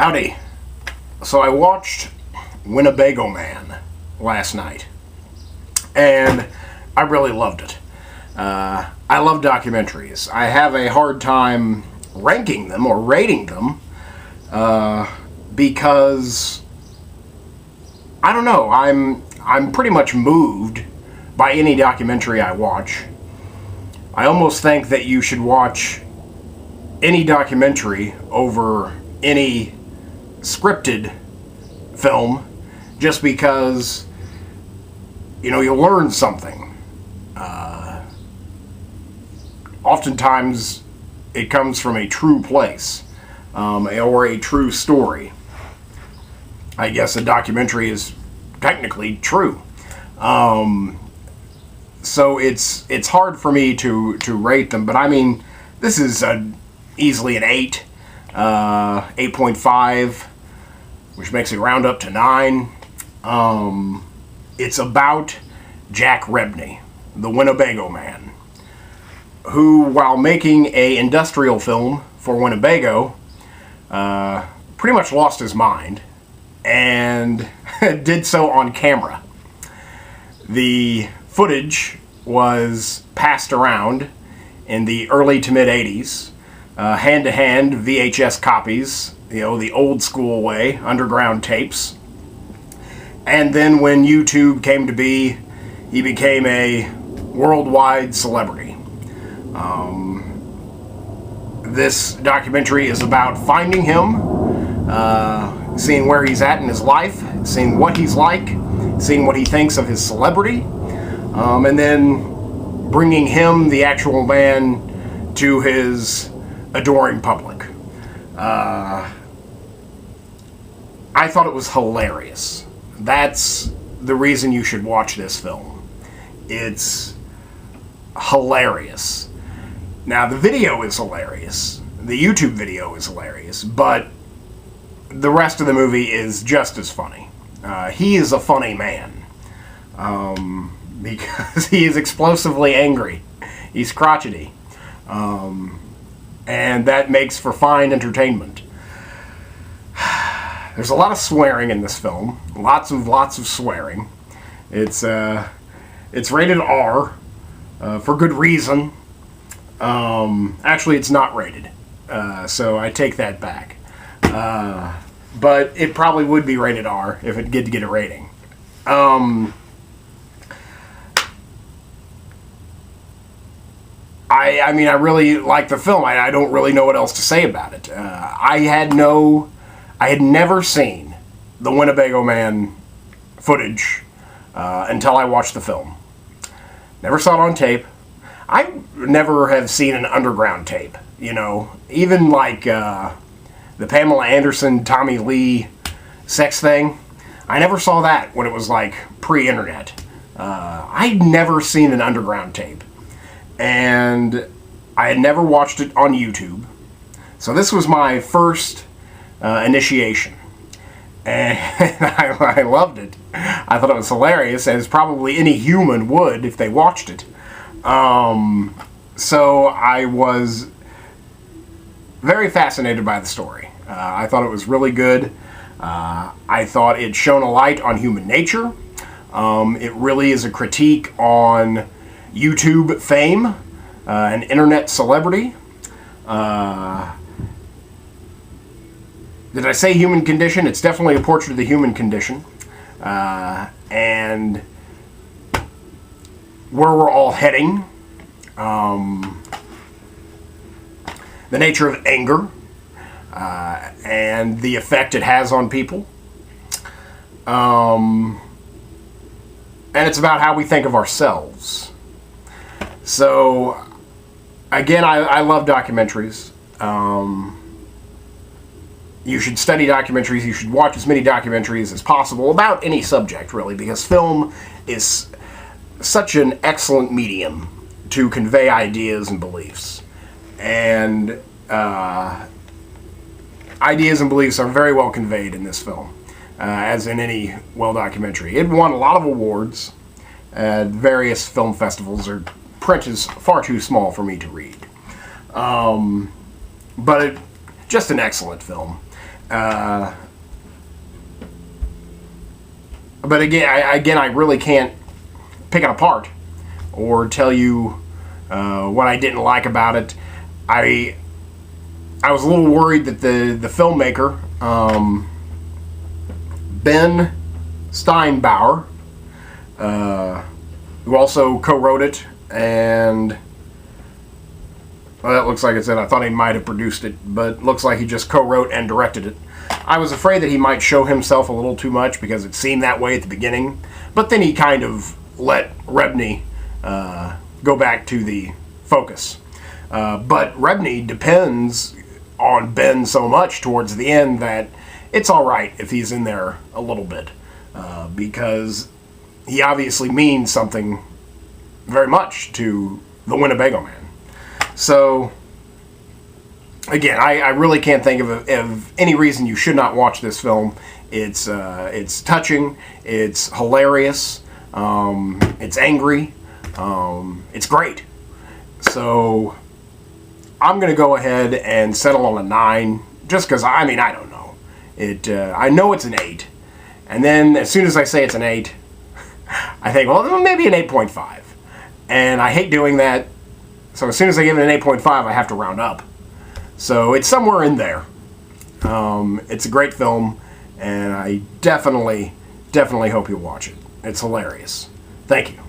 Howdy. So I watched Winnebago Man last night, and I really loved it. I love documentaries. I have a hard time ranking them or rating them because I don't know. I'm pretty much moved by any documentary I watch. I almost think that you should watch any documentary over any scripted film, just because, you know, you'll learn something. Oftentimes it comes from a true place, or a true story. I guess a documentary is technically true. So it's hard for me to rate them, but I mean, this is easily an 8, 8.5, which makes it round up to 9. It's about Jack Rebney, the Winnebago Man, who, while making a industrial film for Winnebago, pretty much lost his mind and did so on camera. The footage was passed around in the early to mid 80s, hand-to-hand VHS copies, you know, the old school way, underground tapes. And then when YouTube came to be, he became a worldwide celebrity. This documentary is about finding him, seeing where he's at in his life, seeing what he's like, seeing what he thinks of his celebrity, and then bringing him, the actual man, to his adoring public. I thought it was hilarious. That's the reason you should watch this film. It's hilarious. Now, the video is hilarious. The YouTube video is hilarious, but the rest of the movie is just as funny. He is a funny man, because he is explosively angry. He's crotchety. And that makes for fine entertainment. There's a lot of swearing in this film. Lots of swearing. It's rated R, for good reason. Actually, it's not rated, so I take that back. But it probably would be rated R if it did get a rating. I mean, I really like the film. I don't really know what else to say about it. I had never seen the Winnebago Man footage until I watched the film. Never saw it on tape. I never have seen an underground tape, you know. Even like the Pamela Anderson, Tommy Lee sex thing. I never saw that when it was like pre-internet. I'd never seen an underground tape. And I had never watched it on YouTube. So this was my first initiation. And I loved it. I thought it was hilarious, as probably any human would if they watched it. So I was very fascinated by the story. I thought it was really good. I thought it shone a light on human nature. It really is a critique on YouTube fame, and internet celebrity. Did I say human condition? It's definitely a portrait of the human condition, and where we're all heading, the nature of anger, and the effect it has on people. And it's about how we think of ourselves. So, again, I love documentaries. You should study documentaries. You should watch as many documentaries as possible about any subject, really, because film is such an excellent medium to convey ideas and beliefs. And ideas and beliefs are very well conveyed in this film, as in any documentary. It won a lot of awards at various film festivals. Their print is far too small for me to read. But just an excellent film. But again, I really can't pick it apart or tell you what I didn't like about it. I was a little worried that the filmmaker, Ben Steinbauer, who also co-wrote it, and well, that looks like it's it. I thought he might have produced it, but looks like he just co-wrote and directed it. I was afraid that he might show himself a little too much because it seemed that way at the beginning, but then he kind of let Rebney go back to the focus. But Rebney depends on Ben so much towards the end that it's all right if he's in there a little bit, because he obviously means something very much to the Winnebago Man. So, again, I really can't think of any reason you should not watch this film. It's touching, it's hilarious, it's angry, it's great. So, I'm going to go ahead and settle on a 9, just because, I don't know. I know it's an 8, and then as soon as I say it's an 8, I think, well, maybe an 8.5. And I hate doing that, so as soon as I give it an 8.5, I have to round up. So it's somewhere in there. It's a great film, and I definitely hope you'll watch it. It's hilarious. Thank you.